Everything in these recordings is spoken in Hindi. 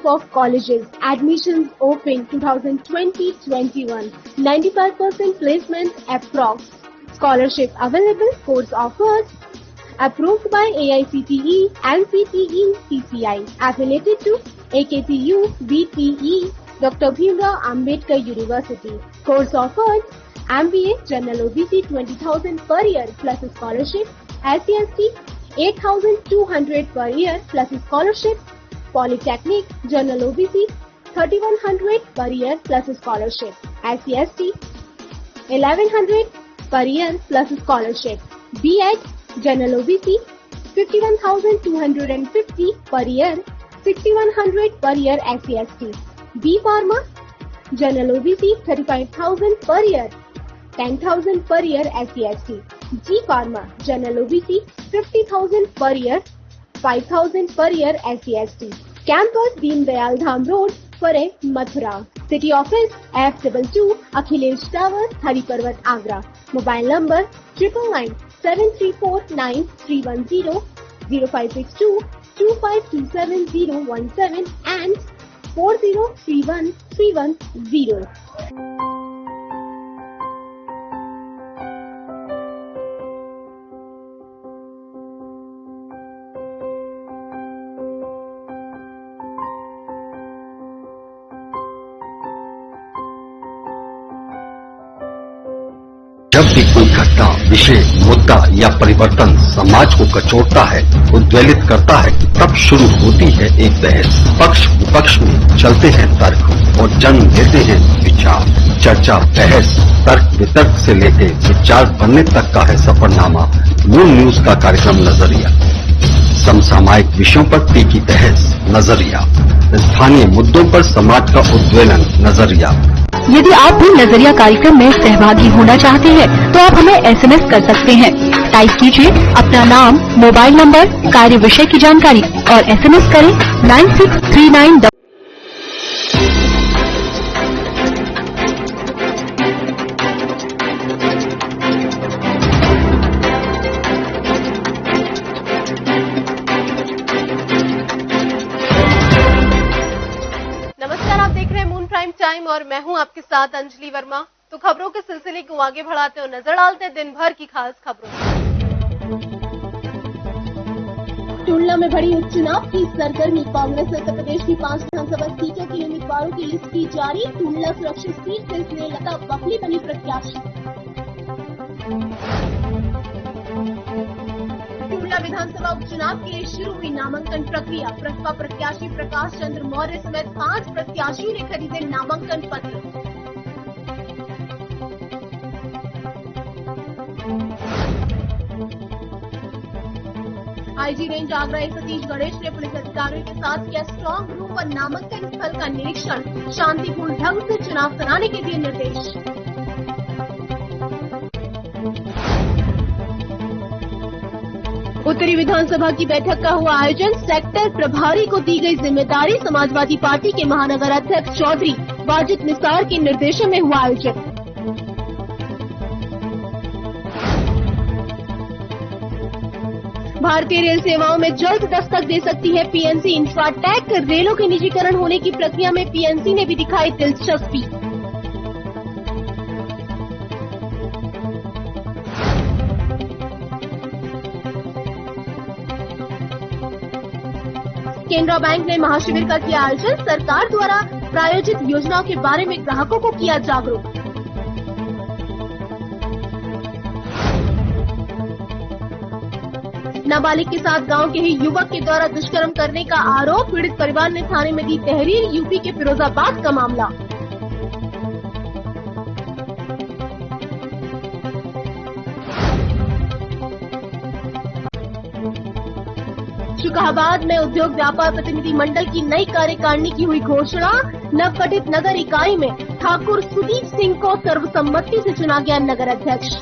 group of colleges. Admissions open 2020-21. 95% placement approx. Scholarship available. Course offers. Approved by AICTE, NCTE, CCI. Affiliated to AKTU, BPE, Dr. Bhimrao Ambedkar University. Course offered. MBA General OBC 20,000 per year plus scholarship. SC/ST 8,200 per year plus scholarship. Polytechnic General OBC 3,100 per year plus scholarship. SC/ST 1,100 per year plus scholarship. B.Ed General OBC 51,250 per year, 6,100 per year SC/ST. B Pharma General OBC 35,000 per year, 10,000 per year SC/ST. G Pharma General OBC 50,000 per year, 5,000 per year SC/ST. Campus Deen Dayal Dham Road, Fare, Mathura. City Office F22 Akhilesh Tower, Hari Parvat, Agra. Mobile number 997349 0562 2527 and 4031 जब भी कोई घटना, विषय, मुद्दा या परिवर्तन समाज को कचोटता है, उद्वेलित करता है, तब शुरू होती है एक बहस। पक्ष विपक्ष में चलते हैं तर्क और जन्म लेते हैं विचार। चर्चा, बहस, तर्क वितर्क से लेकर विचार बनने तक का है सफरनामा मून न्यूज का कार्यक्रम नजरिया। समसामयिक विषयों पर तीखी बहस, नजरिया। स्थानीय मुद्दों पर समाज का उद्वेलन, नजरिया। यदि आप भी नजरिया कार्यक्रम में सहभागी होना चाहते हैं तो आप हमें SMS कर सकते हैं। टाइप कीजिए अपना नाम, मोबाइल नंबर, कार्य विषय की जानकारी और SMS करें 9639। टाइम और मैं हूं आपके साथ अंजलि वर्मा। तो खबरों के सिलसिले को आगे बढ़ाते हुए नजर डालते हैं दिन भर की खास खबरों। टुंडला में बढ़ी उपचुनाव की सरगर्मी। कांग्रेस ने उत्तर प्रदेश की 5 विधानसभा सीटों के उम्मीदवारों की लिस्ट की जारी। टुंडला सुरक्षित सीट से स्नेहलता बबली बनी प्रत्याशी। टुंडला विधानसभा उपचुनाव के लिए शुरू हुई नामांकन प्रक्रिया। प्रसपा प्रत्याशी प्रकाश चंद्र मौर्य समेत 5 प्रत्याशियों ने खरीदे नामांकन पत्र। आईजी रेंज आगरा सतीश गणेश ने पुलिस अधिकारियों के साथ किया स्ट्रांग रूम और नामांकन स्थल का निरीक्षण। शांतिपूर्ण ढंग से चुनाव कराने के दिए निर्देश। उत्तरी विधानसभा की बैठक का हुआ आयोजन। सेक्टर प्रभारी को दी गई जिम्मेदारी। समाजवादी पार्टी के महानगर अध्यक्ष चौधरी वाजिद निसार के निर्देशन में हुआ आयोजन। भारतीय रेल सेवाओं में जल्द दस्तक दे सकती है पीएनसी इंफ्राटेक। रेलों के निजीकरण होने की प्रक्रिया में पीएनसी ने भी दिखाई दिलचस्पी। केनरा बैंक ने महाशिविर का किया आयोजन। सरकार द्वारा प्रायोजित योजनाओं के बारे में ग्राहकों को किया जागरूक। नाबालिग के साथ गांव के ही युवक के द्वारा दुष्कर्म करने का आरोप। पीड़ित परिवार ने थाने में दी तहरीर। यूपी के फिरोजाबाद का मामला। शुकाहाबाद में उद्योग व्यापार प्रतिनिधि मंडल की नई कार्यकारिणी की हुई घोषणा। नवगठित नगर इकाई में ठाकुर सुदीप सिंह को सर्वसम्मति से चुना गया नगर अध्यक्ष।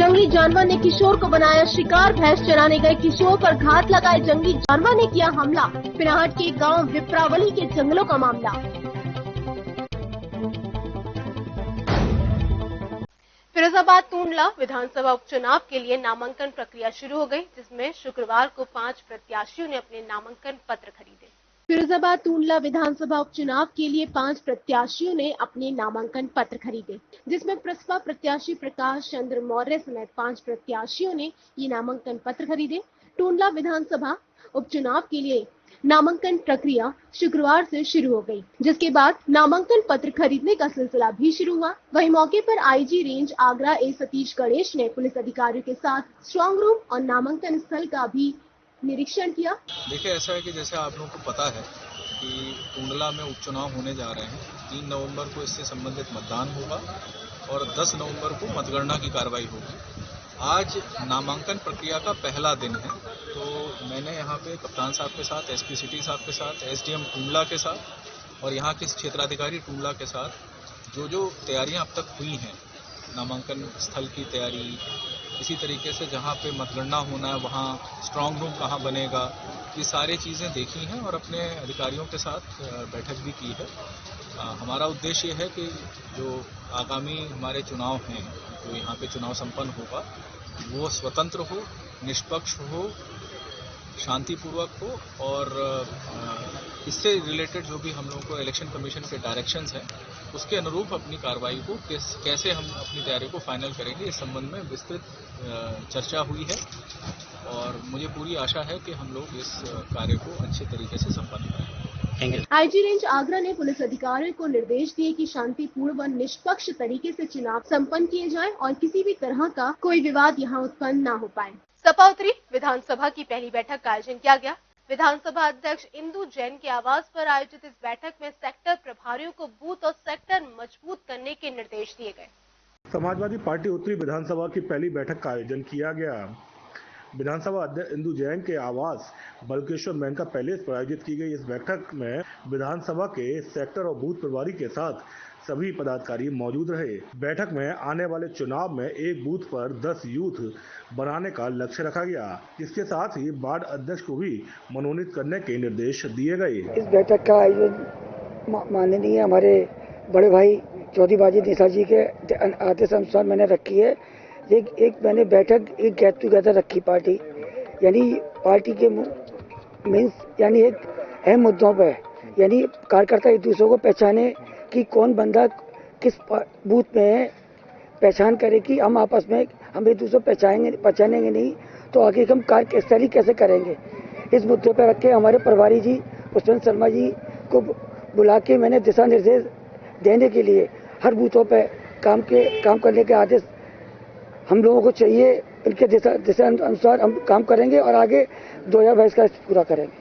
जंगली जानवर ने किशोर को बनाया शिकार। भैंस चराने गए किशोर पर घात लगाए जंगली जानवर ने किया हमला। पिनाहट के गांव विप्रावली के जंगलों का मामला। फिरोजाबाद टूंडला विधानसभा उपचुनाव के लिए नामांकन प्रक्रिया शुरू हो गई, जिसमें शुक्रवार को 5 प्रत्याशियों ने अपने नामांकन पत्र खरीदे। फिरोजाबाद टूंडला विधानसभा उपचुनाव के लिए 5 प्रत्याशियों ने अपने नामांकन पत्र खरीदे, जिसमें प्रसपा प्रत्याशी प्रकाश चंद्र मौर्य समेत 5 प्रत्याशियों ने ये नामांकन पत्र खरीदे। टूंडला विधानसभा उपचुनाव के लिए नामांकन प्रक्रिया शुक्रवार से शुरू हो गई, जिसके बाद नामांकन पत्र खरीदने का सिलसिला भी शुरू हुआ। वहीं मौके पर आईजी रेंज आगरा ए सतीश गणेश ने पुलिस अधिकारियों के साथ स्ट्रांग रूम और नामांकन स्थल का भी निरीक्षण किया। देखिए, ऐसा है कि जैसे आप लोगों को पता है कि टूंडला में उपचुनाव होने जा रहे हैं। 3 नवंबर को इससे संबंधित मतदान होगा और 10 नवंबर को मतगणना की कार्रवाई होगी। आज नामांकन प्रक्रिया का पहला दिन है, तो मैंने यहाँ पे कप्तान साहब के साथ, एसपी सिटी साहब के साथ, एसडीएम टूंडला के साथ और यहाँ के क्षेत्राधिकारी टूंडला के साथ जो तैयारियाँ अब तक हुई हैं, नामांकन स्थल की तैयारी, इसी तरीके से जहाँ पे मतगणना होना है वहाँ स्ट्रांग रूम कहाँ बनेगा, ये सारी चीज़ें देखी हैं और अपने अधिकारियों के साथ बैठक भी की है। हमारा उद्देश्य ये है कि जो आगामी हमारे चुनाव हैं, जो यहाँ पे चुनाव संपन्न होगा, वो स्वतंत्र हो, निष्पक्ष हो, शांतिपूर्वक हो और इससे रिलेटेड जो भी हम लोगों को इलेक्शन कमीशन के डायरेक्शंस हैं, उसके अनुरूप अपनी कार्रवाई को कैसे हम अपनी तैयारी को फाइनल करेंगे, इस संबंध में विस्तृत चर्चा हुई है और मुझे पूरी आशा है कि हम लोग इस कार्य को अच्छे तरीके से संपन्न करेंगे। आईजी रेंज आगरा ने पुलिस अधिकारियों को निर्देश दिए कि शांतिपूर्ण व निष्पक्ष तरीके से चुनाव संपन्न किए जाएं और किसी भी तरह का कोई विवाद यहां उत्पन्न न हो पाए। सपा उत्तरी विधानसभा की पहली बैठक का आयोजन किया गया। विधानसभा अध्यक्ष इंदु जैन के आवास पर आयोजित इस बैठक में सेक्टर प्रभारियों को बूथ और सेक्टर मजबूत करने के निर्देश दिए गए। समाजवादी पार्टी उत्तरी विधानसभा की पहली बैठक का आयोजन किया गया। विधानसभा अध्यक्ष इंदु जैन के आवास बलकेश्वर मेनका पैलेस पर आयोजित की गई इस बैठक में विधानसभा के सेक्टर और बूथ प्रभारी के साथ सभी पदाधिकारी मौजूद रहे। बैठक में आने वाले चुनाव में एक बूथ पर 10 यूथ बनाने का लक्ष्य रखा गया। इसके साथ ही वार्ड अध्यक्ष को भी मनोनीत करने के निर्देश दिए गए। इस बैठक का आयोजन माननीय हमारे बड़े भाई चौधरी बाजी निशा जी के आदेश अनुसार मैंने रखी है। एक मैंने बैठक, एक गेट टुगेदर रखी पार्टी, यानी पार्टी के मीन्स यानी एक अहम मुद्दों पर, यानी कार्यकर्ता एक दूसरे को पहचाने कि कौन बंदा किस बूथ में है, पहचान करे कि हम आपस में हम एक दूसरे पहचानेंगे नहीं तो आगे हम कार्यशैली कैसे करेंगे। इस मुद्दे पर रख के हमारे प्रभारी जी पुष्पेंद्र शर्मा जी को बुला के मैंने दिशा निर्देश देने के लिए हर बूथों पर काम करने के आदेश हम लोगों को चाहिए। इनके दिशा अनुसार हम काम करेंगे और आगे 2022 का पूरा करेंगे।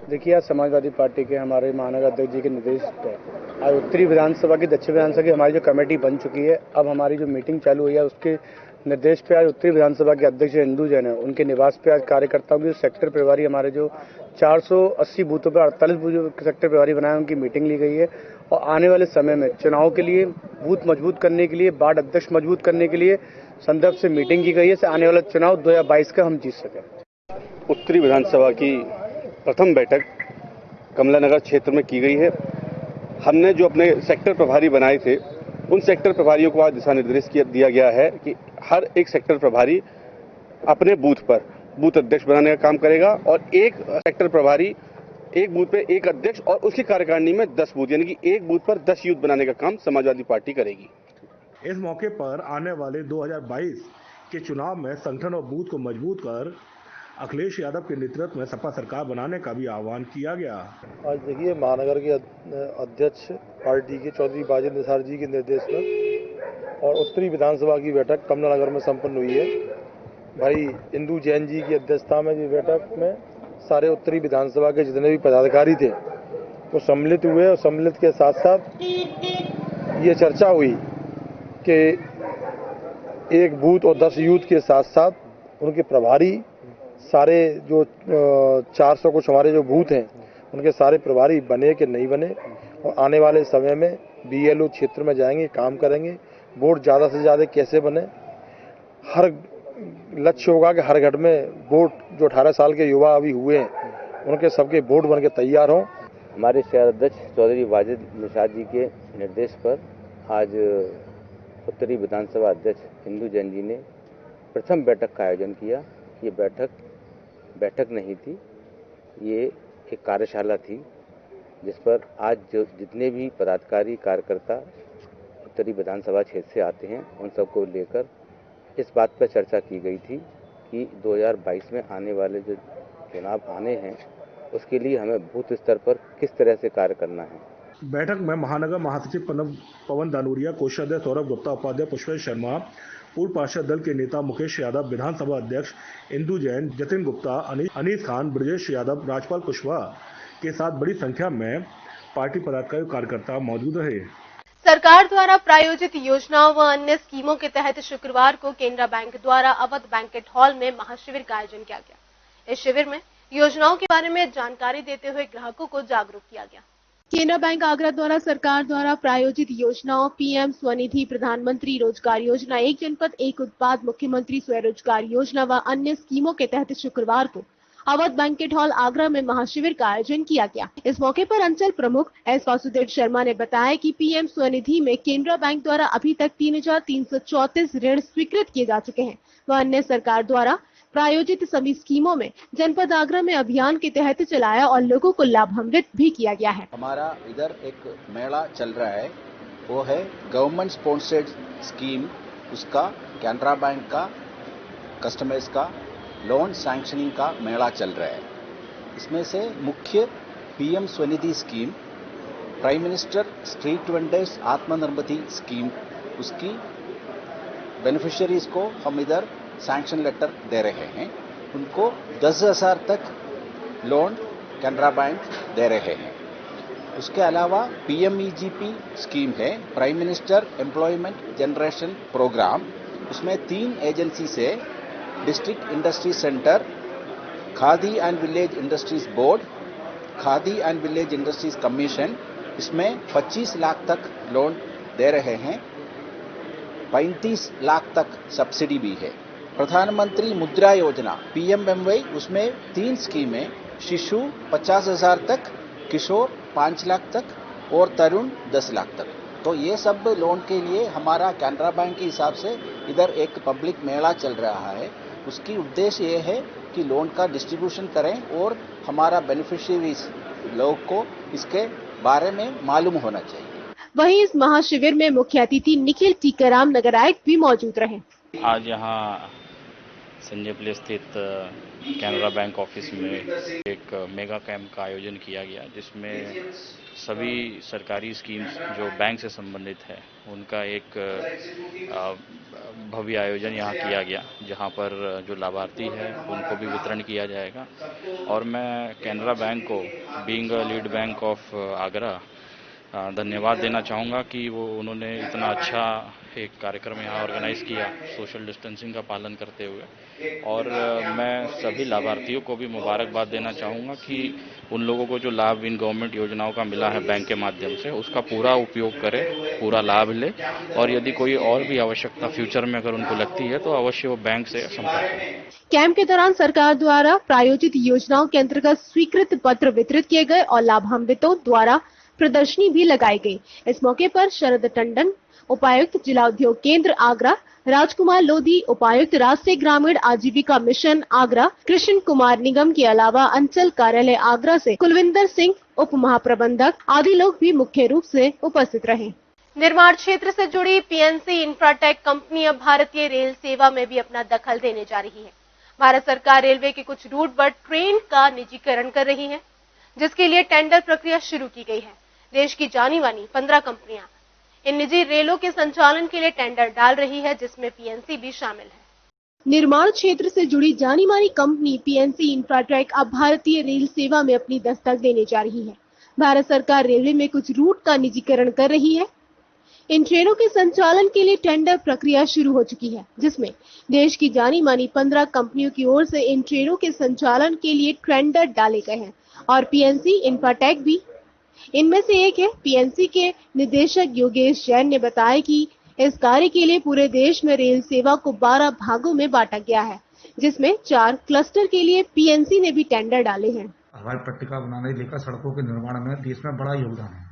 देखिए, आज समाजवादी पार्टी के हमारे महानगर अध्यक्ष जी के निर्देश पर आज उत्तरी विधानसभा की, दक्षिण विधानसभा की हमारी जो कमेटी बन चुकी है, अब हमारी जो मीटिंग चालू हुई है उसके निर्देश पे आज उत्तरी विधानसभा के अध्यक्ष इंदु जैन है, उनके निवास पे आज कार्यकर्ताओं की सेक्टर प्रभारी हमारे जो 480 बूथों पर 48 सेक्टर प्रभारी बनाए उनकी मीटिंग ली गई है और आने वाले समय में चुनाव के लिए बूथ मजबूत करने के लिए, वार्ड अध्यक्ष मजबूत करने के लिए संदर्भ से मीटिंग की गई है। आने वाला चुनाव 2022 का हम जीत सकें। उत्तरी विधानसभा की प्रथम बैठक कमला नगर क्षेत्र में की गई है। हमने जो अपने सेक्टर प्रभारी बनाए थे, उन सेक्टर प्रभारियों को आज दिशा निर्देश दिया गया है कि हर एक सेक्टर प्रभारी अपने बूथ पर बूथ अध्यक्ष बनाने का काम करेगा और एक सेक्टर प्रभारी एक बूथ पे एक अध्यक्ष और उसकी कार्यकारिणी में 10 बूथ, यानी कि एक बूथ पर 10 यूथ बनाने का काम समाजवादी पार्टी करेगी। इस मौके पर आने वाले 2022 के चुनाव में संगठन और बूथ को मजबूत कर अखिलेश यादव के नेतृत्व में सपा सरकार बनाने का भी आह्वान किया गया। आज देखिए, महानगर के अध्यक्ष पार्टी के चौधरी बाजी निसार जी के निर्देश में और उत्तरी विधानसभा की बैठक कमला नगर में संपन्न हुई है। भाई इंदु जैन जी की अध्यक्षता में ये बैठक में सारे उत्तरी विधानसभा के जितने भी पदाधिकारी थे वो सम्मिलित हुए और सम्मिलित के साथ साथ ये चर्चा हुई कि एक बूथ और 10 यूथ के साथ साथ उनके प्रभारी सारे जो 400 कुछ हमारे जो बूथ हैं उनके सारे प्रभारी बने कि नहीं बने और आने वाले समय में बीएलओ क्षेत्र में जाएंगे, काम करेंगे, वोट ज़्यादा से ज़्यादा कैसे बने। हर लक्ष्य होगा कि हर घर में वोट जो 18 साल के युवा अभी हुए हैं उनके सबके वोट बन के तैयार हों। हमारे शहर अध्यक्ष चौधरी वाजिद निशाद जी के निर्देश पर आज उत्तरी विधानसभा अध्यक्ष इंदू जैन जी ने प्रथम बैठक का आयोजन किया। ये बैठक नहीं थी, ये एक कार्यशाला थी जिस पर आज जो जितने भी पदाधिकारी कार्यकर्ता उत्तरी विधानसभा क्षेत्र से आते हैं उन सबको लेकर इस बात पर चर्चा की गई थी कि 2022 में आने वाले जो चुनाव आने हैं उसके लिए हमें बूथ स्तर पर किस तरह से कार्य करना है। बैठक में महानगर महासचिव पवन दानूरिया, कोषाध्यक्ष सौरभ गुप्ता, उपाध्यक्ष पुष्पेश शर्मा, पूर्व पार्षद दल के नेता मुकेश यादव, विधानसभा अध्यक्ष इंदू जैन, जतिन गुप्ता, अनीस खान, ब्रजेश यादव, राजपाल कुशवाहा के साथ बड़ी संख्या में पार्टी पदाधिकारी कार्यकर्ता मौजूद रहे। सरकार द्वारा प्रायोजित योजनाओं व अन्य स्कीमों के तहत शुक्रवार को केनरा बैंक द्वारा अवध बैंकेट हॉल में महाशिविर का आयोजन किया गया। इस शिविर में योजनाओं के बारे में जानकारी देते हुए ग्राहकों को जागरूक किया गया। केनरा बैंक आगरा द्वारा सरकार द्वारा प्रायोजित योजनाओं पीएम स्वनिधि, प्रधानमंत्री रोजगार योजना, एक जनपद एक उत्पाद, मुख्यमंत्री स्वरोजगार योजना व अन्य स्कीमों के तहत शुक्रवार को अवध बैंकेट हॉल आगरा में महाशिविर का आयोजन किया गया। इस मौके पर अंचल प्रमुख एस वासुदेव शर्मा ने बताया कि पीएम स्वनिधि में केनरा बैंक द्वारा अभी तक 3,334 ऋण स्वीकृत किए जा चुके हैं व अन्य सरकार द्वारा प्रायोजित सभी स्कीमों में जनपद आगरा में अभियान के तहत चलाया और लोगों को लाभान्वित भी किया गया है। हमारा इधर एक मेला चल रहा है, वो है गवर्नमेंट स्पॉन्सर्ड स्कीम, उसका केनरा बैंक का कस्टमर्स का लोन सैंक्शनिंग का मेला चल रहा है। इसमें से मुख्य PM Svanidhi scheme, prime minister street vendors आत्मनिर्भर स्कीम, उसकी बेनिफिशियरीज को हम इधर सैंक्शन लेटर दे रहे हैं। उनको 10,000 तक लोन केनरा बैंक दे रहे हैं। उसके अलावा पीएमईजीपी स्कीम है, prime minister employment generation programme, उसमें 3 एजेंसी से district industry centre, Khadi and village industries board, Khadi and village industries commission, इसमें 25 लाख तक लोन दे रहे हैं। 35 लाख तक सब्सिडी भी है। प्रधानमंत्री मुद्रा योजना पीएमएमवाई, उसमें 3 स्कीमें, शिशु 50,000 तक, किशोर 5 लाख तक और तरुण 10 लाख तक। तो ये सब लोन के लिए हमारा केनरा बैंक के हिसाब से इधर एक पब्लिक मेला चल रहा है। उसकी उद्देश्य ये है कि लोन का डिस्ट्रीब्यूशन करें और हमारा बेनिफिशियरीज लोग को इसके बारे में मालूम होना चाहिए। वहीं इस महाशिविर में मुख्य अतिथि निखिल टीकाराम नगर आयुक्त भी मौजूद रहे। आज यहाँ संजय प्लेस स्थित केनरा बैंक ऑफिस में एक मेगा कैंप का आयोजन किया गया, जिसमें सभी सरकारी स्कीम्स जो बैंक से संबंधित है उनका एक भव्य आयोजन यहाँ किया गया, जहाँ पर जो लाभार्थी है उनको भी वितरण किया जाएगा। और मैं केनरा बैंक को being a lead bank of Agra धन्यवाद देना चाहूँगा कि उन्होंने इतना अच्छा एक कार्यक्रम यहाँ ऑर्गेनाइज किया सोशल डिस्टेंसिंग का पालन करते हुए। और मैं सभी लाभार्थियों को भी मुबारकबाद देना चाहूँगा कि उन लोगों को जो लाभ इन गवर्नमेंट योजनाओं का मिला है बैंक के माध्यम से, उसका पूरा उपयोग करें, पूरा लाभ ले, और यदि कोई और भी आवश्यकता फ्यूचर में अगर उनको लगती है तो अवश्य वो बैंक से संपर्क करें। कैंप के दौरान सरकार द्वारा प्रायोजित योजनाओं के अंतर्गत स्वीकृत पत्र वितरित किए गए और लाभान्वितों द्वारा प्रदर्शनी भी लगाई गई। इस मौके पर शरद टंडन, उपायुक्त जिला उद्योग केंद्र आगरा, राजकुमार लोधी, उपायुक्त राष्ट्रीय ग्रामीण आजीविका मिशन आगरा, कृष्ण कुमार निगम के अलावा अंचल कार्यालय आगरा से कुलविंदर सिंह, उप महाप्रबंधक आदि लोग भी मुख्य रूप से उपस्थित रहे। निर्माण क्षेत्र से जुड़ी पीएनसी इंफ्राटेक कंपनी अब भारतीय रेल सेवा में भी अपना दखल देने जा रही है। भारत सरकार रेलवे के कुछ रूट पर ट्रेन का निजीकरण कर रही है, जिसके लिए टेंडर प्रक्रिया शुरू की गई है। देश की जानी मानी 15 कंपनियां इन निजी रेलों के संचालन के लिए टेंडर डाल रही है, जिसमें पीएनसी भी शामिल है। निर्माण क्षेत्र से जुड़ी जानी मानी कंपनी पीएनसी इंफ्राटेक अब भारतीय रेल सेवा में अपनी दस्तक देने जा रही है। भारत सरकार रेलवे में कुछ रूट का निजीकरण कर रही है। इन ट्रेनों के संचालन के लिए टेंडर प्रक्रिया शुरू हो चुकी है, जिसमें देश की जानी मानी 15 कंपनियों की ओर से इन ट्रेनों के संचालन के लिए टेंडर डाले गए हैं और पीएनसी इंफ्राटेक भी इनमें से एक है। पीएनसी के निदेशक योगेश जैन ने बताया कि इस कार्य के लिए पूरे देश में रेल सेवा को 12 भागों में बांटा गया है, जिसमें 4 क्लस्टर के लिए पीएनसी ने भी टेंडर डाले हैं। हवाई पट्टिका बनाने लेकर सड़कों के निर्माण में देश में बड़ा योगदान है।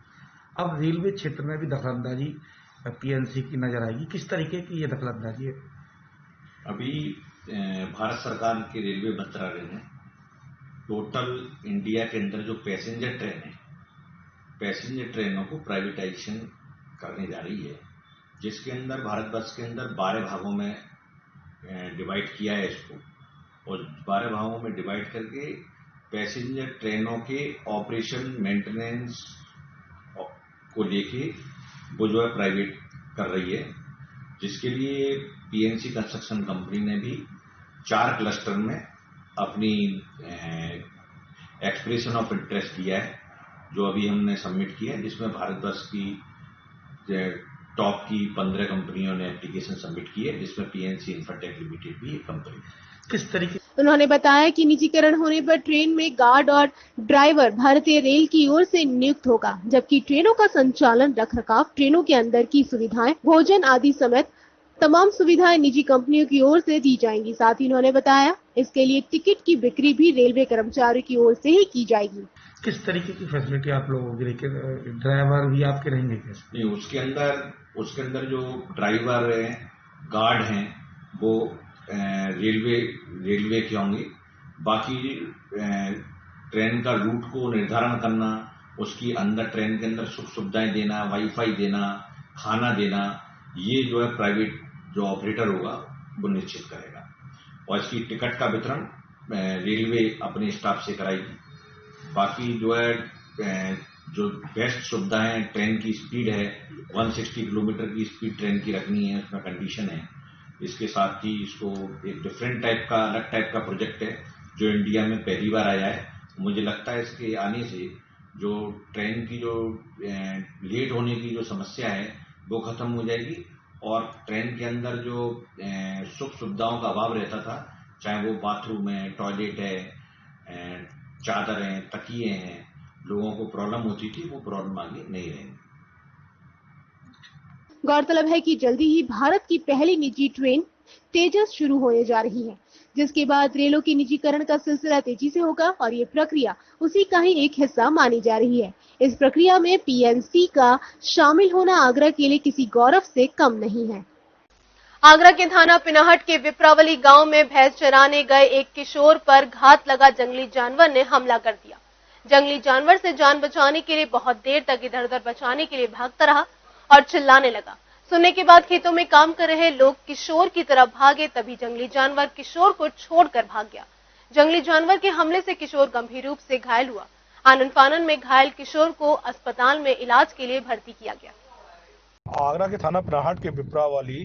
अब रेलवे क्षेत्र में भी दखलंदाजी पीएनसी की नजर आएगी, किस तरीके की ये दखलंदाजी है? अभी भारत सरकार के रेलवे मंत्रालय ने टोटल इंडिया के अंदर जो पैसेंजर ट्रेन है, पैसेंजर ट्रेनों को प्राइवेटाइजेशन करने जा रही है, जिसके अंदर भारतवर्ष के अंदर 12 भागों में डिवाइड किया है इसको, और 12 भागों में डिवाइड करके पैसेंजर ट्रेनों के ऑपरेशन मेंटेनेंस को लेके वो जो है प्राइवेट कर रही है, जिसके लिए पीएनसी कंस्ट्रक्शन कंपनी ने भी 4 क्लस्टर में अपनी एक्सप्रेशन ऑफ इंटरेस्ट दिया है, जो अभी हमने सबमिट किया है, जिसमें भारतवर्ष की टॉप की 15 कंपनियों ने एप्लीकेशन सबमिट की है, जिसमें पीएनसी इंफ्राटेक लिमिटेड भी एक कंपनी है। किस तरीके? उन्होंने बताया कि निजीकरण होने पर ट्रेन में गार्ड और ड्राइवर भारतीय रेल की ओर से नियुक्त होगा, जबकि ट्रेनों का संचालन, रखरखाव, ट्रेनों के अंदर की सुविधाएं, भोजन आदि समेत तमाम सुविधाएं निजी कंपनियों की ओर से दी जाएंगी। साथ ही उन्होंने बताया इसके लिए टिकट की बिक्री भी रेलवे कर्मचारियों की ओर से ही की जाएगी। किस तरीके की फैसिलिटी आप लोगों की, ड्राइवर भी आपके रहेंगे कैसे? नहीं, उसके अंदर जो ड्राइवर है, गार्ड हैं, वो रेलवे के होंगे। बाकी ट्रेन का रूट को निर्धारण करना, उसकी अंदर ट्रेन के अंदर सुख सुविधाएं देना, वाईफाई देना, खाना देना, ये जो है प्राइवेट जो ऑपरेटर होगा वो निश्चित करेगा, और इसकी टिकट का वितरण रेलवे अपने स्टाफ से कराएगी। बाकी जो है जो बेस्ट सुविधाएं, ट्रेन की स्पीड है 160 किलोमीटर की स्पीड ट्रेन की रखनी है, उसमें कंडीशन है। इसके साथ ही इसको एक डिफरेंट टाइप का, अलग टाइप का प्रोजेक्ट है जो इंडिया में पहली बार आया है। मुझे लगता है इसके आने से जो ट्रेन की जो लेट होने की जो समस्या है वो खत्म हो जाएगी, और ट्रेन के अंदर जो सुख सुविधाओं का अभाव रहता था, चाहे वो बाथरूम है, टॉयलेट है, चादर है, तकिए हैं, लोगों को प्रॉब्लम होती थी, वो प्रॉब्लम आगे नहीं रहेगी। गौरतलब है कि जल्दी ही भारत की पहली निजी ट्रेन तेजस शुरू होने जा रही है, जिसके बाद रेलों के निजीकरण का सिलसिला तेजी से होगा, और ये प्रक्रिया उसी का ही एक हिस्सा मानी जा रही है। इस प्रक्रिया में पीएनसी का शामिल होना आगरा के लिए किसी गौरव से कम नहीं है। आगरा के थाना पिनाहट के विप्रावली गांव में भैंस चराने गए एक किशोर पर घात लगा जंगली जानवर ने हमला कर दिया। जंगली जानवर से जान बचाने के लिए बहुत देर तक इधर उधर बचाने के लिए भागता रहा और चिल्लाने लगा। सुनने के बाद खेतों में काम कर रहे लोग किशोर की तरफ भागे, तभी जंगली जानवर किशोर को छोड़कर भाग गया। जंगली जानवर के हमले से किशोर गंभीर रूप से घायल हुआ। आनन फानन में घायल किशोर को अस्पताल में इलाज के लिए भर्ती किया गया। आगरा के थाना पिनाहट के विप्रावली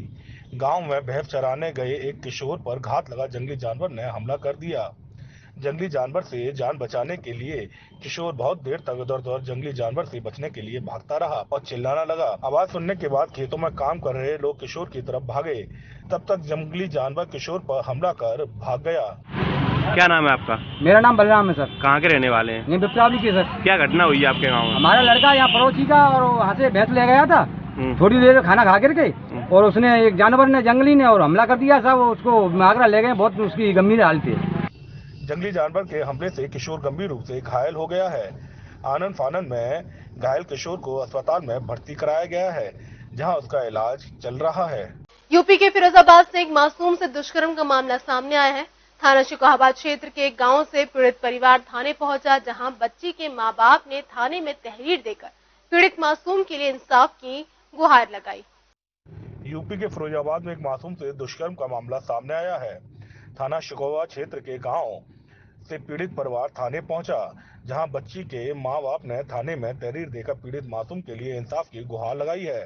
गांव में भैंस चराने गए एक किशोर पर घात लगा जंगली जानवर ने हमला कर दिया। जंगली जानवर से जान बचाने के लिए किशोर बहुत देर तक इधर-उधर जंगली जानवर से बचने के लिए भागता रहा और चिल्लाना लगा। आवाज सुनने के बाद खेतों में काम कर रहे लोग किशोर की तरफ भागे, तब तक जंगली जानवर किशोर पर हमला कर भाग गया। क्या नाम है आपका? मेरा नाम बलराम है सर। कहाँ के रहने वाले हैं? ये विप्रावली के सर। क्या घटना हुई है आपके गाँव में? हमारा लड़का यहाँ पड़ोसी का और वहाँ से भैंस ले गया था, थोड़ी देर खाना खा करके, और उसने एक जानवर ने, जंगली ने, और हमला कर दिया सब, उसको आगरा ले गए, बहुत उसकी गंभीर हालत है। जंगली जानवर के हमले से किशोर गंभीर रूप से घायल हो गया है। आनन फानन में घायल किशोर को अस्पताल में भर्ती कराया गया है, जहां उसका इलाज चल रहा है। यूपी के फिरोजाबाद से एक मासूम से दुष्कर्म का मामला सामने आया है। थाना शिकोहाबाद क्षेत्र के एक गांव से पीड़ित परिवार थाने पहुंचा, जहां बच्ची के मां बाप ने थाने में तहरीर देकर पीड़ित मासूम के लिए इंसाफ की गुहार लगाई। यूपी के फिरोजाबाद में एक मासूम से दुष्कर्म का मामला सामने आया है। थाना शिकोहाबाद क्षेत्र के गांव से पीड़ित परिवार थाने पहुंचा, जहां बच्ची के मां बाप ने थाने में तहरीर देकर पीड़ित मासूम के लिए इंसाफ की गुहार लगाई है।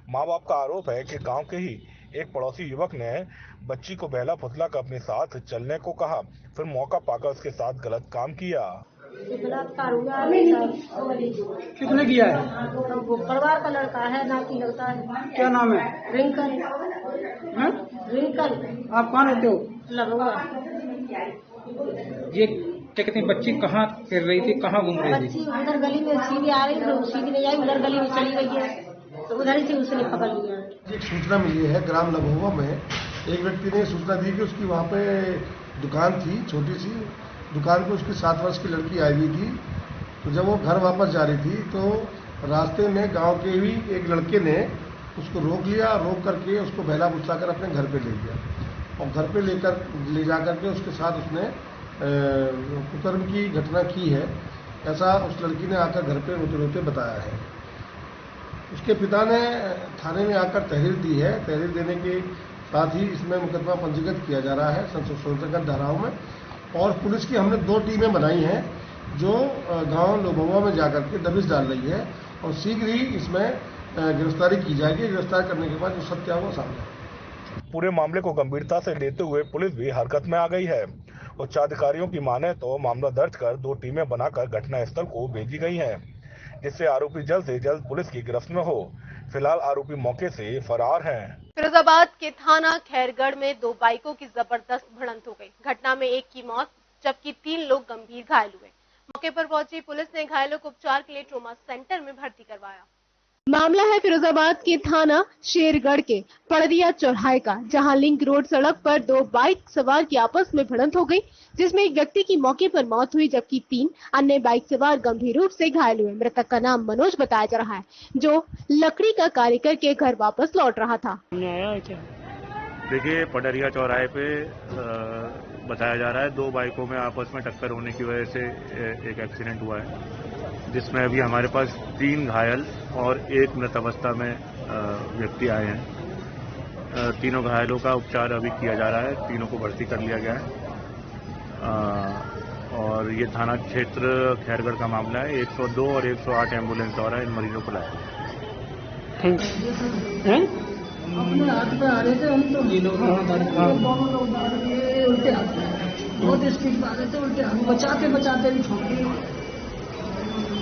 मां बाप का आरोप है कि गांव के ही एक पड़ोसी युवक ने बच्ची को बहला फुसला कर अपने साथ चलने को कहा, फिर मौका पाकर उसके साथ गलत काम किया। बलात्कार हुआ किसने किया है? परिवार का लड़का है, नाती लगता है। क्या नाम है? रिंकल। रिंकल। आप कहाँ रहते हो? लगवा। ये क्या कहते हैं, बच्ची कहाँ कर रही थी, कहाँ घूम रही थी? बच्ची उधर गली में सीधी आ रही थी, सीधी नहीं आई, उधर गली में चली गई है, तो उधर ही से उसने पकड़ लिया। एक सूचना मिली है ग्राम लभोवा में, एक व्यक्ति ने सूचना दी कि उसकी वहाँ पे दुकान थी, छोटी सी दुकान पे उसकी 7 वर्ष की लड़की आई हुई थी। तो जब वो घर वापस जा रही थी तो रास्ते में गांव के ही एक लड़के ने उसको रोक लिया, रोक करके उसको बहला बुच्चा कर अपने घर पे ले गया और घर पे ले जा करके उसके साथ उसने कुकर्म की घटना की है, ऐसा उस लड़की ने आकर घर पे रोते रोते बताया है। उसके पिता ने थाने में आकर तहरीर दी है। तहरीर देने के साथ ही इसमें मुकदमा पंजीकृत किया जा रहा है संशोधन धाराओं में। और पुलिस की हमने 2 टीमें बनाई हैं जो गांव लोबोवा में जाकर के दबिश डाल रही है और शीघ्र ही इसमें गिरफ्तारी की जाएगी। गिरफ्तार करने के बाद जो सत्य है वो सामने। पूरे मामले को गंभीरता से लेते हुए पुलिस भी हरकत में आ गई है। उच्चाधिकारियों की माने तो मामला दर्ज कर 2 टीमें बनाकर घटनास्थल को भेजी गई हैं, जिससे आरोपी जल्द से जल्द पुलिस की गिरफ्त में हो। फिलहाल आरोपी मौके से फरार हैं। फिरोजाबाद के थाना खैरगढ़ में 2 बाइकों की जबरदस्त भिड़ंत हो गई। घटना में 1 की मौत जबकि 3 लोग गंभीर घायल हुए। मौके पर पहुंची पुलिस ने घायलों को उपचार के लिए ट्रॉमा सेंटर में भर्ती करवाया। मामला है फिरोजाबाद के थाना शेरगढ़ के पड़दिया चौराहे का, जहां लिंक रोड सड़क पर 2 बाइक सवार की आपस में भिड़ंत हो गई, जिसमें एक व्यक्ति की मौके पर मौत हुई जबकि 3 अन्य बाइक सवार गंभीर रूप से घायल हुए। मृतक का नाम मनोज बताया जा रहा है, जो लकड़ी का कार्य करके घर वापस लौट रहा था। देखिए, पड़रिया चौराहे पे बताया जा रहा है 2 बाइकों में आपस में टक्कर होने की वजह से एक एक्सीडेंट हुआ है, जिसमें अभी हमारे पास 3 घायल और 1 मृत अवस्था में व्यक्ति आए हैं। तीनों घायलों का उपचार अभी किया जा रहा है, तीनों को भर्ती कर लिया गया है। और ये थाना क्षेत्र खैरगढ़ का मामला है। 102 और 108 एम्बुलेंस द्वारा इन मरीजों को लाया। अपने हाथ पे आ रहे थे हम तो उल्टे हाथ बहुत स्पीड पे आ रहे थे, उल्टे हाथ बचाते भी ठोक दिए।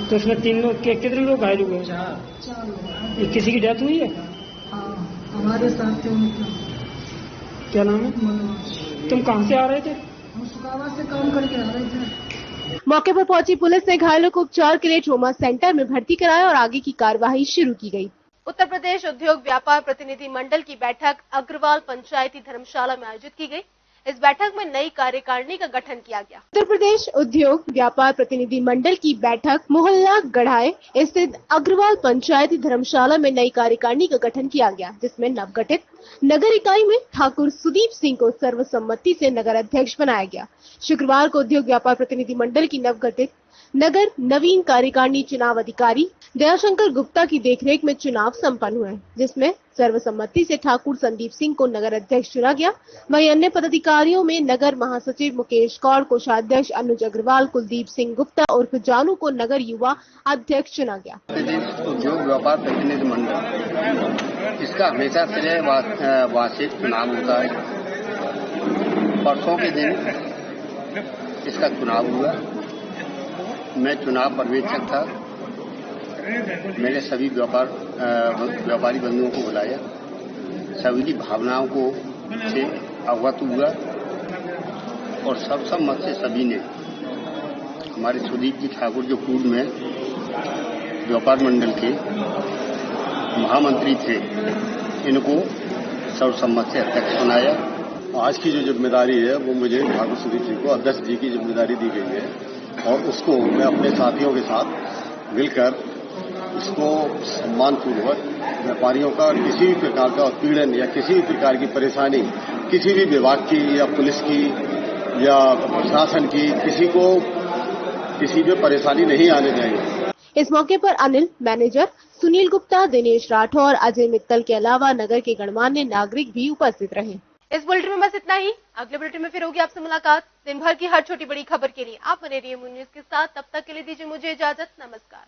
तो उसमें 3 लोग कितने लोग घायल हुए? 4 किसी की डेथ हुई है? हाँ, हमारे साथ थे उनका। क्या नाम है? तुम कहाँ से आ रहे थे? हम सुकावा से काम करके आ रहे थे। मौके पर पहुंची पुलिस ने घायलों को उपचार के लिए ट्रॉमा सेंटर में भर्ती कराया और आगे की कार्यवाही शुरू की गई। उत्तर प्रदेश उद्योग व्यापार प्रतिनिधि मंडल की बैठक अग्रवाल पंचायती धर्मशाला में आयोजित की गई। इस बैठक में नई कार्यकारिणी का गठन किया गया। उत्तर प्रदेश उद्योग व्यापार प्रतिनिधि मंडल की बैठक मोहल्ला गढ़ाए स्थित अग्रवाल पंचायती धर्मशाला में नई कार्यकारिणी का गठन किया गया, जिसमें नवगठित नगर इकाई में ठाकुर सुदीप सिंह को सर्वसम्मति से नगर अध्यक्ष बनाया गया। शुक्रवार को उद्योग व्यापार प्रतिनिधि मंडल की नवगठित नगर नवीन कार्यकारिणी चुनाव अधिकारी दयाशंकर गुप्ता की देखरेख में चुनाव संपन्न हुए, जिसमें सर्वसम्मति से ठाकुर संदीप सिंह को नगर अध्यक्ष चुना गया। वहीं अन्य पदाधिकारियों में नगर महासचिव मुकेश कौर, कोषाध्यक्ष अनुज अग्रवाल, कुलदीप सिंह गुप्ता उर्फ जानू को नगर युवा अध्यक्ष चुना गया। उद्योग व्यापार प्रतिनिधि मंडल इसका हमेशा से वार्षिक चुनाव होता है। परसों के दिन इसका चुनाव हुआ। मैं चुनाव पर्यवेक्षक था। मैंने सभी व्यापारी बंधुओं को बुलाया, सभी की भावनाओं को से अवगत हुआ और सर्वसम्मत से सभी ने हमारे सुदीप जी ठाकुर जो पूर्व में व्यापार मंडल के महामंत्री थे, इनको सर्वसम्मत से अध्यक्ष बनाया। आज की जो जिम्मेदारी है वो मुझे ठाकुर सुदीप जी को अध्यक्ष जी की जिम्मेदारी दी गई है और उसको मैं अपने साथियों के साथ मिलकर इसको सम्मानपूर्वक व्यापारियों का किसी भी प्रकार का उत्पीड़न या किसी भी प्रकार की परेशानी किसी भी विभाग की या पुलिस की या प्रशासन की किसी को किसी भी परेशानी नहीं आने देंगे। इस मौके पर अनिल मैनेजर सुनील गुप्ता, दिनेश राठौर, अजय मित्तल के अलावा नगर के गणमान्य नागरिक भी उपस्थित रहे। इस बुलेटिन में बस इतना ही। अगले बुलेटिन में फिर होगी आपसे मुलाकात। दिन भर की हर छोटी बड़ी खबर के लिए आप बने रहिए न्यूज़ के साथ। तब तक के लिए दीजिए मुझे इजाजत। नमस्कार।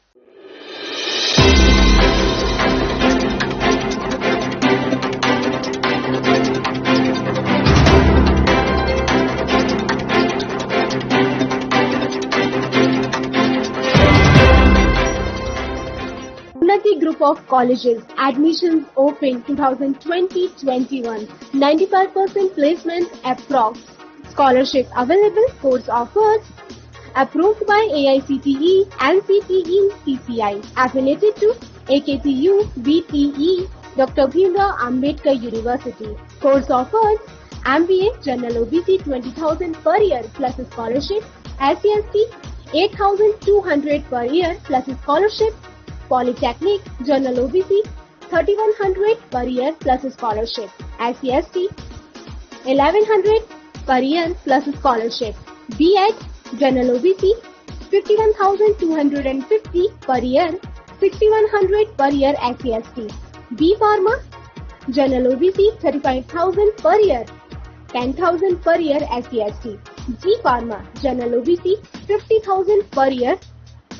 Unnati Group of Colleges, admissions open 2020-21, 95% placement approx, scholarship available, course offers, approved by AICTE, NCTE, CCI, affiliated to AKTU, BTE, Dr. Bhimrao Ambedkar University, course offers, MBA, General OBC 20,000 per year plus scholarship, SCST 8,200 per year plus scholarship, Polytechnic, General OBC 3100 per year plus scholarship. SC/ST 1100 per year plus scholarship. B.Ed General OBC 51,250 per year, 6,100 per year SC/ST. B Pharma General OBC 35,000 per year, 10,000 per year SC/ST. G Pharma General OBC 50,000 per year,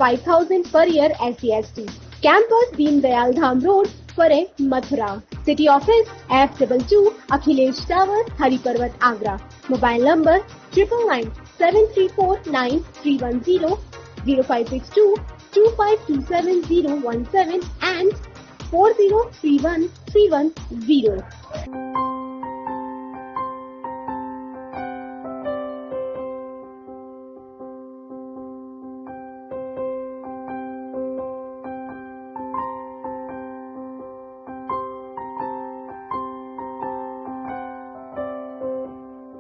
5,000 per year SC/ST. Campus Deen Dayal Dham Road, Fare, Mathura. City Office F22 Akhilesh Tower, Hari Parvat, Agra. Mobile number 997349 0562 2527017 and 4031310.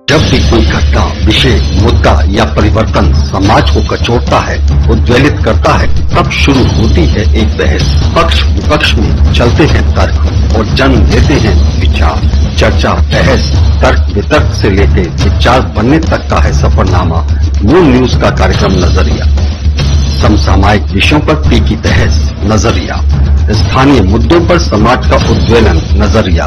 जब भी कोई घटना, विषय, मुद्दा या परिवर्तन समाज को कचोटता है, उद्वेलित करता है, तब शुरू होती है एक बहस। पक्ष विपक्ष में चलते हैं तर्क और जन्म लेते हैं विचार। चर्चा, बहस, तर्क वितर्क से लेकर विचार बनने तक का है सफरनामा न्यू न्यूज का कार्यक्रम नजरिया। समसामयिक विषयों पर तीखी बहस, नजरिया। स्थानीय मुद्दों पर समाज का उद्वेलन, नजरिया।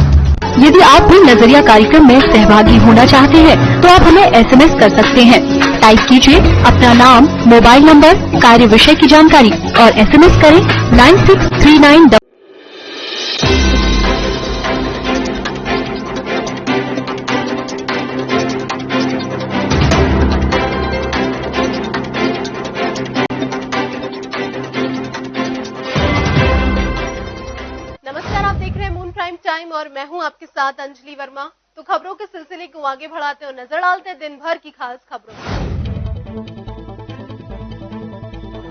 यदि आप भी नजरिया कार्यक्रम में सहभागी होना चाहते हैं तो आप हमें SMS कर सकते हैं। टाइप कीजिए अपना नाम, मोबाइल नंबर, कार्य विषय की जानकारी और SMS करें 9639। टाइम और मैं हूं आपके साथ अंजलि वर्मा। तो खबरों के सिलसिले को आगे बढ़ाते और नजर डालते हैं दिन भर की खास खबरों।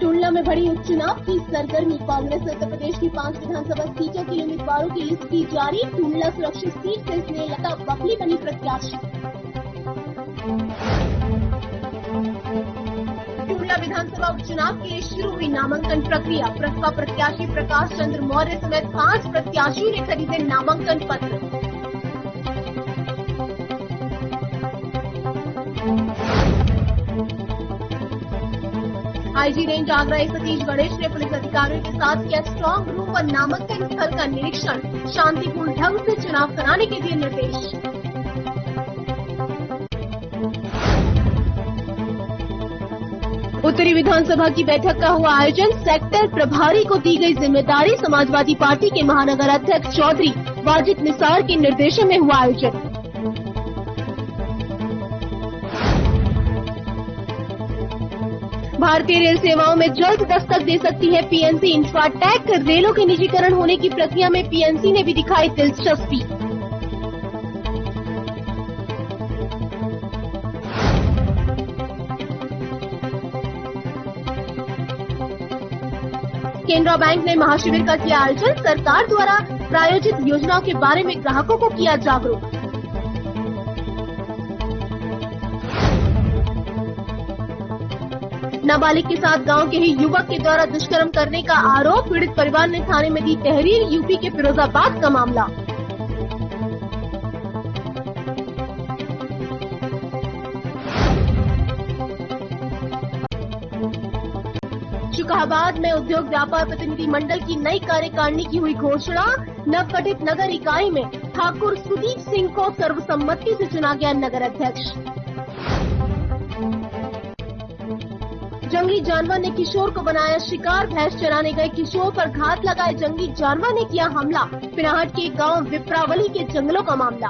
टुंडला में बढ़ी उपचुनाव की सरगर्मी। कांग्रेस उत्तर प्रदेश की 5 विधानसभा सीटों के उम्मीदवारों की लिस्ट की जारी। टुंडला सुरक्षित सीट से स्नेहलता बकली बनी प्रत्याशी। टुंडला विधानसभा उपचुनाव के लिए शुरू हुई नामांकन प्रक्रिया। बसपा प्रत्याशी प्रकाश चंद्र मौर्य समेत 5 प्रत्याशियों ने खरीदे नामांकन पत्र। आईजी रेंज आगरा सतीश गणेश ने पुलिस अधिकारियों के साथ किया स्ट्रांग रूम व नामांकन स्थल का निरीक्षण। शांतिपूर्ण ढंग से चुनाव कराने के दिए निर्देश। उत्तरी विधानसभा की बैठक का हुआ आयोजन। सेक्टर प्रभारी को दी गई जिम्मेदारी। समाजवादी पार्टी के महानगर अध्यक्ष चौधरी वाजिद निसार के निर्देशन में हुआ आयोजन। भारतीय रेल सेवाओं में जल्द दस्तक दे सकती है पीएनसी इंफ्राटेक। रेलों के निजीकरण होने की प्रक्रिया में पीएनसी ने भी दिखाई दिलचस्पी। केनरा बैंक ने महाशिविर का किया आयोजन। सरकार द्वारा प्रायोजित योजनाओं के बारे में ग्राहकों को किया जागरूक। नाबालिग के साथ गांव के ही युवक के द्वारा दुष्कर्म करने का आरोप। पीड़ित परिवार ने थाने में दी तहरीर। यूपी के फिरोजाबाद का मामला। शुकाबाद में उद्योग व्यापार प्रतिनिधि मंडल की नई कार्यकारिणी की हुई घोषणा। नवगठित नगर इकाई में ठाकुर सुदीप सिंह को सर्वसम्मति से चुना गया नगर अध्यक्ष। जंगली जानवर ने किशोर को बनाया शिकार। भैंस चराने गए किशोर पर घात लगाए जंगली जानवर ने किया हमला। पिनाहट के गांव विप्रावली के जंगलों का मामला।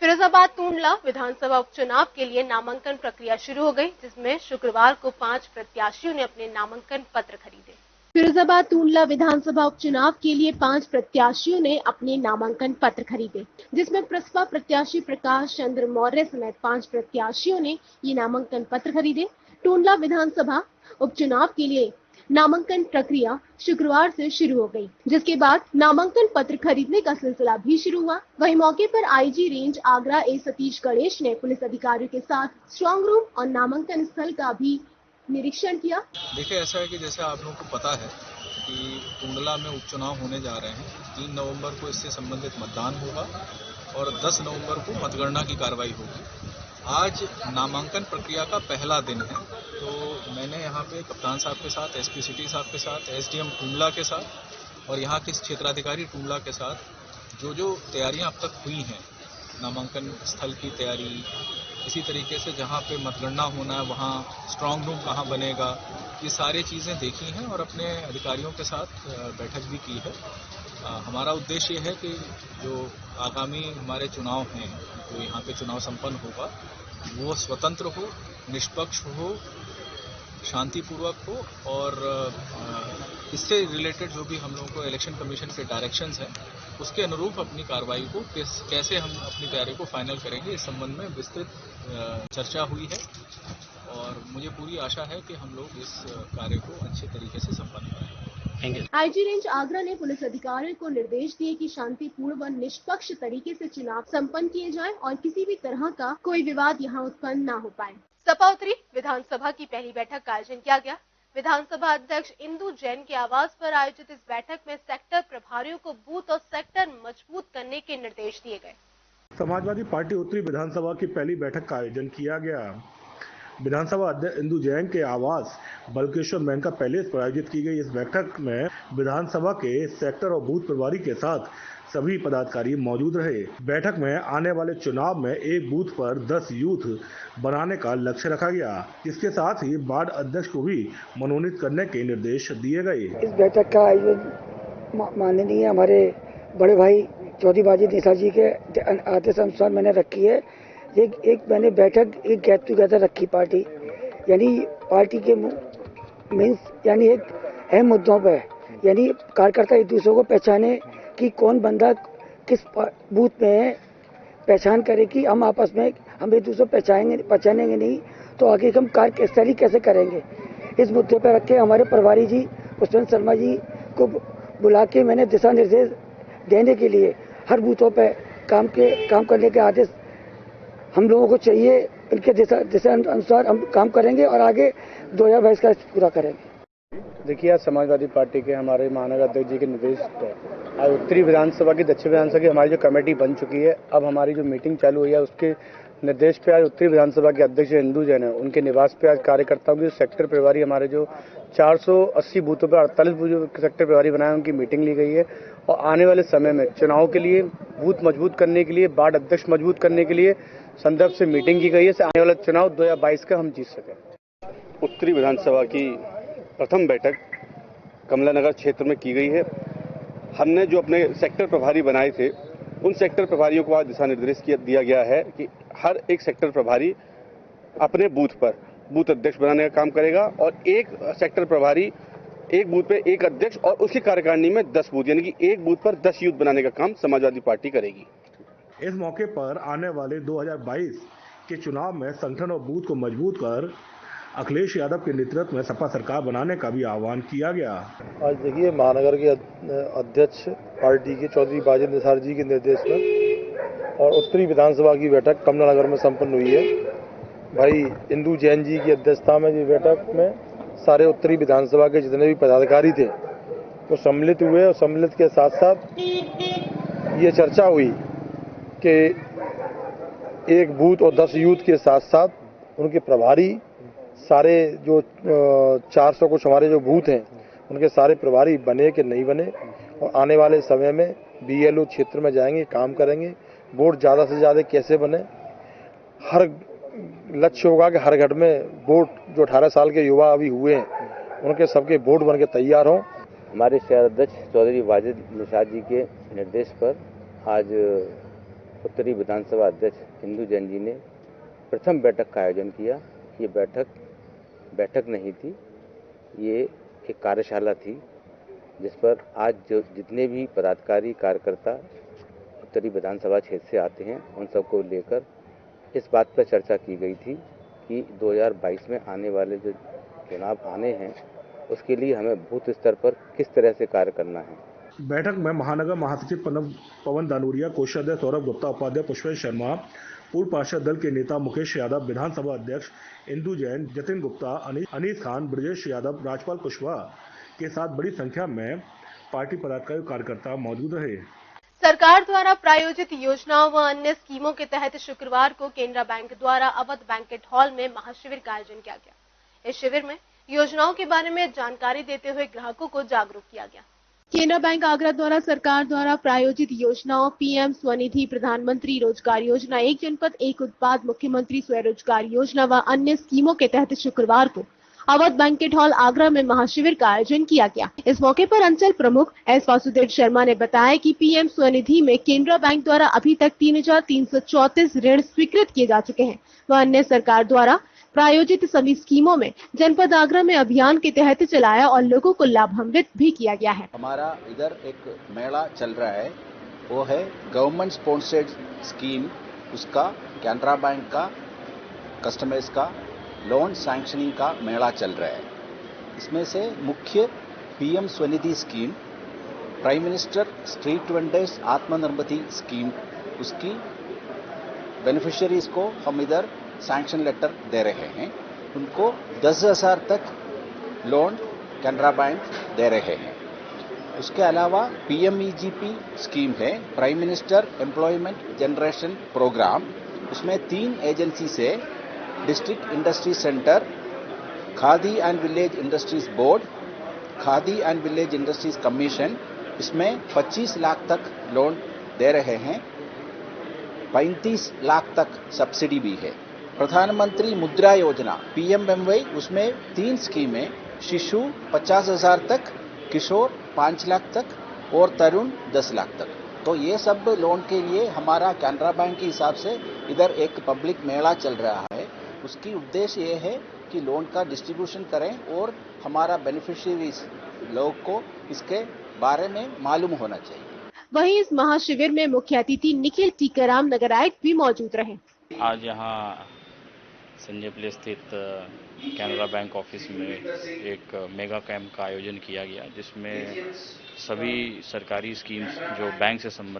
फिरोजाबाद टुंडला विधानसभा उपचुनाव के लिए नामांकन प्रक्रिया शुरू हो गई, जिसमें शुक्रवार को 5 प्रत्याशियों ने अपने नामांकन पत्र खरीदे। फिरोजाबाद टुंडला विधानसभा उपचुनाव के लिए 5 प्रत्याशियों ने अपने नामांकन पत्र खरीदे, जिसमें बसपा प्रत्याशी प्रकाश चंद्र मौर्य समेत 5 प्रत्याशियों ने ये नामांकन पत्र खरीदे। टुंडला विधानसभा उपचुनाव के लिए नामांकन प्रक्रिया शुक्रवार से शुरू हो गई, जिसके बाद नामांकन पत्र खरीदने का सिलसिला भी शुरू हुआ। वहीं मौके पर आईजी रेंज आगरा सतीश गणेश ने पुलिस अधिकारियों के साथ स्ट्रांग रूम और नामांकन स्थल का भी निरीक्षण किया। देखिए, ऐसा है कि जैसे आप लोगों को पता है कि टुंडला में उपचुनाव होने जा रहे हैं। 3 नवंबर को इससे संबंधित मतदान होगा और 10 नवंबर को मतगणना की कार्रवाई होगी। आज नामांकन प्रक्रिया का पहला दिन है, तो मैंने यहाँ पे कप्तान साहब के साथ, एसपी सिटी साहब के साथ, एसडीएम टुंडला के साथ और यहाँ के क्षेत्राधिकारी टुंडला के साथ जो तैयारियां अब तक हुई हैं, नामांकन स्थल की तैयारी, इसी तरीके से जहाँ पे मतगणना होना है वहाँ स्ट्रांग रूम कहाँ बनेगा, ये सारी चीज़ें देखी हैं और अपने अधिकारियों के साथ बैठक भी की है। हमारा उद्देश्य ये है कि जो आगामी हमारे चुनाव हैं, जो यहाँ पे चुनाव संपन्न होगा, वो स्वतंत्र हो, निष्पक्ष हो, शांतिपूर्वक हो और इससे रिलेटेड जो भी हम लोगों को इलेक्शन कमीशन के डायरेक्शंस हैं, उसके अनुरूप अपनी कार्रवाई को कैसे हम अपनी तैयारी को फाइनल करेंगे, इस संबंध में विस्तृत चर्चा हुई है और मुझे पूरी आशा है कि हम लोग इस कार्य को अच्छे तरीके से संपन्न करेंगे। आईजी रेंज आगरा ने पुलिस अधिकारियों को निर्देश दिए कि शांतिपूर्ण व निष्पक्ष तरीके से चुनाव संपन्न किए जाएं और किसी भी तरह का कोई विवाद यहां उत्पन्न न हो पाए। सपा उत्तरी विधानसभा की पहली बैठक का आयोजन किया गया। विधानसभा अध्यक्ष इंदु जैन के आवास पर आयोजित इस बैठक में सेक्टर प्रभारियों को बूथ और सेक्टर मजबूत करने के निर्देश दिए गए। समाजवादी पार्टी उत्तरी विधानसभा की पहली बैठक का आयोजन किया गया। विधानसभा अध्यक्ष इंदु जैन के आवास बल्केश्वर मेनका पैलेस पर आयोजित की गई इस बैठक में विधानसभा के सेक्टर और बूथ प्रभारी के साथ सभी पदाधिकारी मौजूद रहे। बैठक में आने वाले चुनाव में एक बूथ पर 10 यूथ बनाने का लक्ष्य रखा गया। इसके साथ ही वार्ड अध्यक्ष को भी मनोनीत करने के निर्देश दिए गए। इस बैठक का आयोजन माननीय हमारे बड़े भाई चौधरी बाजी निसार जी के आदेश अनुसार मैंने रखी है। एक मैंने बैठक, एक गेट टुगेदर रखी पार्टी, यानी पार्टी के मीन्स यानी एक अहम मुद्दों पर, यानी कार्यकर्ता एक दूसरे को पहचाने कि कौन बंदा किस बूथ में है, पहचान करे कि हम आपस में हम एक दूसरे पहचानेंगे नहीं तो आगे हम कार्यशैली कैसे करेंगे। इस मुद्दे पर रखे हमारे प्रभारी जी पुष्पेंद्र शर्मा जी को बुला के मैंने दिशा निर्देश देने के लिए हर बूथों पर काम करने के आदेश हम लोगों को चाहिए। इनके दिशा अनुसार हम काम करेंगे और आगे 2022 का पूरा करेंगे। देखिए, आज समाजवादी पार्टी के हमारे महानगर अध्यक्ष जी के निर्देश पर आज उत्तरी विधानसभा की दक्षिण विधानसभा की हमारी जो कमेटी बन चुकी है, अब हमारी जो मीटिंग चालू हुई है उसके निर्देश पे आज उत्तरी विधानसभा के अध्यक्ष इंदु जैन है, उनके निवास पे आज कार्यकर्ताओं की सेक्टर प्रभारी हमारे जो 480 बूथों पर 48 सेक्टर प्रभारी बनाए उनकी मीटिंग ली गई है और आने वाले समय में चुनाव के लिए बूथ मजबूत करने के लिए, वार्ड अध्यक्ष मजबूत करने के लिए संदर्भ से मीटिंग की गई है। आने वाला चुनाव 2022 का हम जीत सकें। उत्तरी विधानसभा की प्रथम बैठक कमलानगर क्षेत्र में की गई है। हमने जो अपने सेक्टर प्रभारी बनाए थे, उन सेक्टर प्रभारियों को आज दिशा निर्देश दिया गया है कि हर एक सेक्टर प्रभारी अपने बूथ पर बूथ अध्यक्ष बनाने का काम करेगा और एक सेक्टर प्रभारी एक बूथ पे एक अध्यक्ष और उसकी कार्यकारिणी में 10 बूथ, यानी कि एक बूथ पर 10 यूथ बनाने का काम समाजवादी पार्टी करेगी। इस मौके पर आने वाले 2022 के चुनाव में संगठन और बूथ को मजबूत कर अखिलेश यादव के नेतृत्व में सपा सरकार बनाने का भी आह्वान किया गया। आज देखिए, महानगर के अध्यक्ष पार्टी के चौधरी बाजी निसार जी के निर्देश में और उत्तरी विधानसभा की बैठक कमलानगर में संपन्न हुई है। भाई इंदु जैन जी की अध्यक्षता में ये बैठक में सारे उत्तरी विधानसभा के जितने भी पदाधिकारी थे वो सम्मिलित हुए और सम्मिलित के साथ साथ ये चर्चा हुई कि एक बूथ और 10 यूथ के साथ साथ उनके प्रभारी सारे जो 400 कुछ हमारे जो बूथ हैं उनके सारे प्रभारी बने कि नहीं बने और आने वाले समय में बीएलओ क्षेत्र में जाएंगे, काम करेंगे, वोट ज़्यादा से ज़्यादा कैसे बने। हर लक्ष्य होगा कि हर घर में वोट जो 18 साल के युवा अभी हुए हैं उनके सबके वोट बन के तैयार हों। हमारे शहर अध्यक्ष चौधरी वाजिद निसार जी के निर्देश पर आज उत्तरी विधानसभा अध्यक्ष इंदु जैन जी ने प्रथम बैठक का आयोजन किया। ये बैठक नहीं थी, ये एक कार्यशाला थी जिस पर आज जो जितने भी पदाधिकारी कार्यकर्ता उत्तरी विधानसभा क्षेत्र से आते हैं उन सबको लेकर इस बात पर चर्चा की गई थी कि 2022 में आने वाले जो चुनाव आने हैं उसके लिए हमें बूथ स्तर पर किस तरह से कार्य करना है। बैठक में महानगर महासचिव पवन दानूरिया, कोषाध्यक्ष सौरभ गुप्ता, उपाध्यक्ष पुष्पेंद्र शर्मा, पूर्व पार्षद दल के नेता मुकेश यादव, विधानसभा अध्यक्ष इंदु जैन, जतिन गुप्ता, अनीस खान, ब्रजेश यादव, राजपाल कुशवाहा के साथ बड़ी संख्या में पार्टी पदाधिकारी और कार्यकर्ता मौजूद रहे। सरकार द्वारा प्रायोजित योजनाओं व अन्य स्कीमों के तहत शुक्रवार को केनरा बैंक द्वारा अवध बैंकेट हॉल में महाशिविर का आयोजन किया गया। इस शिविर में योजनाओं के बारे में जानकारी देते हुए ग्राहकों को जागरूक किया गया। केनरा बैंक आगरा द्वारा सरकार द्वारा प्रायोजित योजनाओं पीएम स्वनिधि, प्रधानमंत्री रोजगार योजना, एक जनपद एक उत्पाद, मुख्यमंत्री स्वरोजगार योजना व अन्य स्कीमों के तहत शुक्रवार को अवध बैंकेट हॉल आगरा में महाशिविर का आयोजन किया गया। इस मौके पर अंचल प्रमुख एस वासुदेव शर्मा ने बताया कि पीएम स्वनिधि में केनरा बैंक द्वारा अभी तक 3,334 ऋण स्वीकृत किए जा चुके हैं व अन्य सरकार द्वारा प्रायोजित सभी स्कीमों में जनपद आगरा में अभियान के तहत चलाया और लोगों को लाभान्वित भी किया गया है। हमारा इधर एक मेला चल रहा है, वो है गवर्नमेंट स्पॉन्सर्ड स्कीम, उसका केनरा बैंक का कस्टमर्स का लोन सैंक्शनिंग का मेला चल रहा है। इसमें से मुख्य PM Svanidhi scheme, prime minister street vendors आत्मनिर्भर स्कीम, उसकी बेनिफिशियरीज को हम इधर सैंक्शन लेटर दे रहे हैं। उनको 10,000 तक लोन केनरा बैंक दे रहे हैं। उसके अलावा पीएमईजीपी स्कीम है, prime minister employment generation programme, उसमें 3 एजेंसी से district industry centre, Khadi and village industries board, Khadi and village industries commission, इसमें 25 लाख तक लोन दे रहे हैं। 35 लाख तक सब्सिडी भी है। प्रधानमंत्री मुद्रा योजना पीएमएमवाई, उसमें 3 स्कीमें, शिशु 50,000 तक, किशोर 5 लाख तक और तरुण 10 लाख तक। तो ये सब लोन के लिए हमारा केनरा बैंक के हिसाब से इधर एक पब्लिक मेला चल रहा है। उसकी उद्देश्य ये है कि लोन का डिस्ट्रीब्यूशन करें और हमारा बेनिफिशियरीज लोग को इसके बारे में मालूम होना चाहिए। वहीं इस महाशिविर में मुख्य अतिथि निखिल टीकाराम नगर आयुक्त भी मौजूद रहे। आज यहाँ संजय प्लेस स्थित केनरा बैंक ऑफिस में एक मेगा कैंप का आयोजन किया गया, जिसमें सभी सरकारी स्कीम्स जो बैंक से संबंधित